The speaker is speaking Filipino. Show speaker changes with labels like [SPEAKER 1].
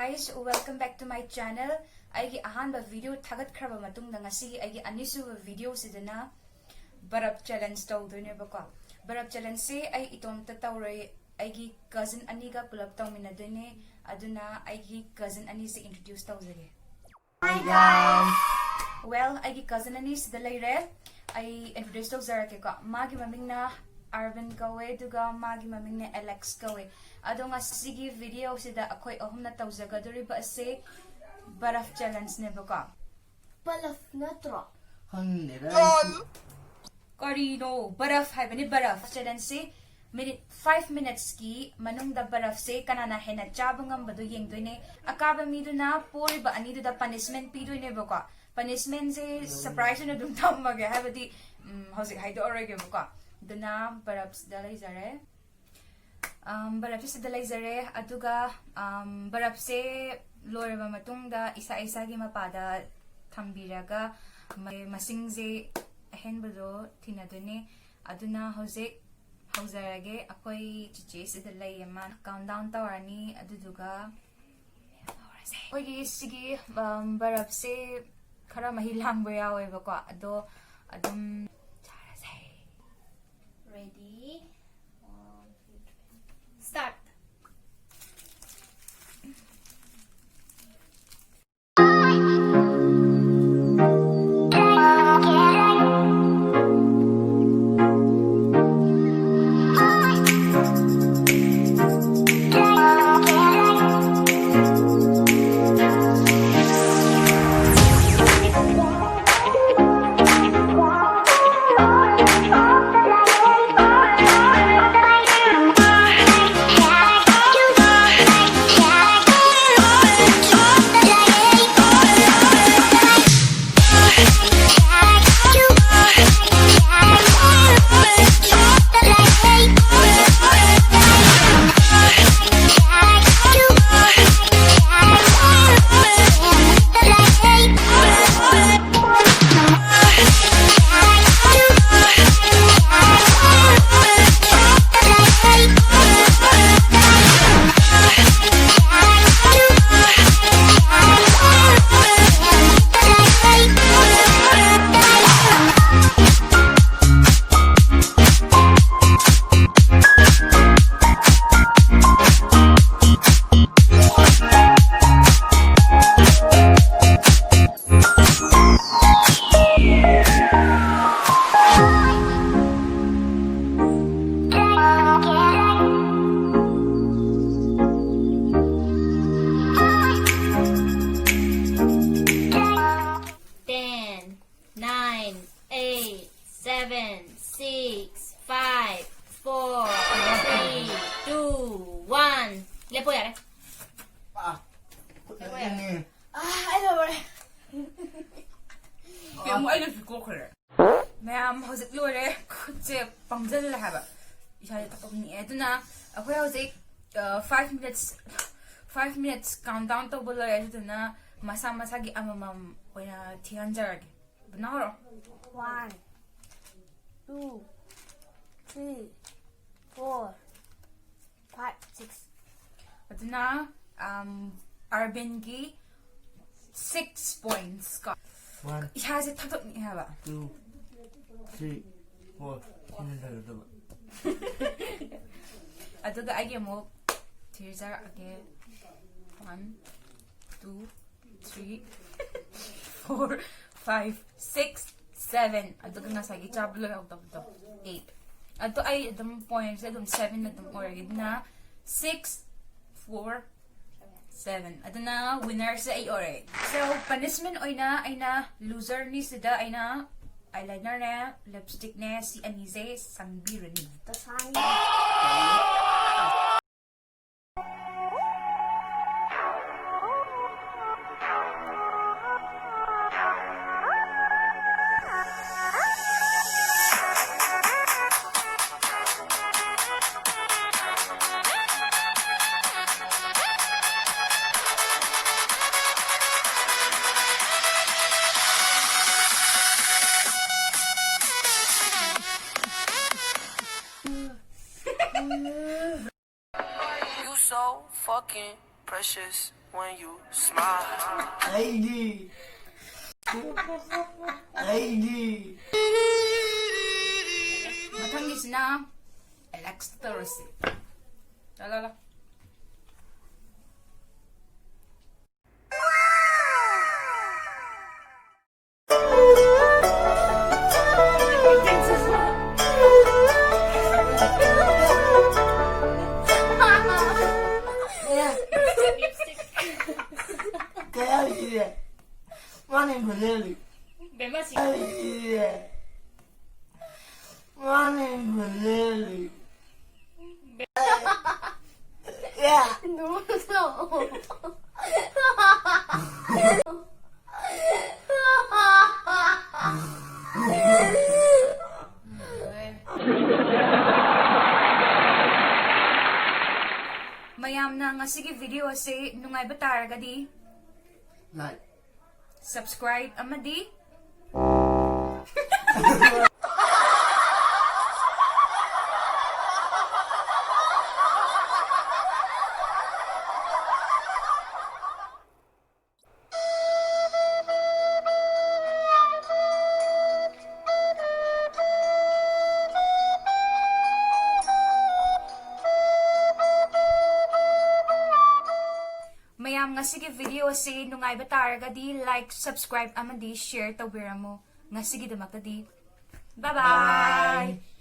[SPEAKER 1] guys, welcome back to my channel. Aigi ahanba video thagat khraba matungda ngasi aigi anisuba video sidana BARAF challenge tawdone bako. BARAF challenge se ai itomta tawrei aigi cousin aniga pulap tawminadone aduna aigi cousin ani se introduce tawjage.
[SPEAKER 2] Hi guys.
[SPEAKER 1] Well, aigi cousin ani sida leire ai introduce tawjarake ko. Magi mamingna Arvin kawe duga magi mamingna Alex kawe. Ado nga sige video sida akoy ahum na tawjagadori ba ase BARAF challenge ne baka.
[SPEAKER 2] BARAF na tro.
[SPEAKER 1] Karino BARAF hai bani BARAF challenge se minute 5 minutes ki manung da BARAF se kanana hena chabangam badu yengdoine akaba mi du na pori ba ani du da punishment pi du ne baka. Punishment se surprise na dum tam mage ha badi hausi hai do orege baka. Duna BARAF da lai zare. BARAF se da lai zare aduga BARAF se loiraba matungda isa gi mapada thambiraga masing je ahenbado thinadune aduna hauze hauzarage akoi chiche se da lai ma countdown tawrani aduduga oigi sigi BARAF se khara mahi langba yawe ba ko ado adum
[SPEAKER 2] Ready? Start.
[SPEAKER 1] Lepo yare.
[SPEAKER 2] Lepo yare. I know it.
[SPEAKER 1] Yung ay nagko ko re. Myam hauzik lore kutse pangdal la haba. Isa ta ko ni eto na ako hauzik 5 minutes countdown to bolo eto na masa gi amamam oina tianjar. Banaro.
[SPEAKER 2] 1 2 3 4 5 6
[SPEAKER 1] Aduna Arbengi 6 points ka.
[SPEAKER 3] 1
[SPEAKER 1] has it tatok ni haba.
[SPEAKER 3] 2 3 4
[SPEAKER 1] Aduga agi mo teaser again 1 2 3 4 5 6 7 aduga nga sa gichablo out of the 8 ado ay adum points adum 7 adum origid na 6 4 7 ado na winner sa ay ore. So punishment oy na ay na loser ni sida ay na eyeliner na lipstick na si Anize sangbiro ni
[SPEAKER 2] Tasani.
[SPEAKER 4] You so fucking precious. when you smile.
[SPEAKER 3] Lady. Lady.
[SPEAKER 1] Matangis na electricity. Lalala.
[SPEAKER 3] Kaya siya. Maning gulili.
[SPEAKER 1] Bema si
[SPEAKER 3] Kaya siya. Maning gulili. Yeah.
[SPEAKER 2] No.
[SPEAKER 1] Mayam na nga sige video ase nungay batar ka di.
[SPEAKER 3] Like.
[SPEAKER 1] Subscribe amadi. Mayam nga sige video ase nungay batar ka di like subscribe amadi share tawira mo nga sige damak ka di. Bye bye.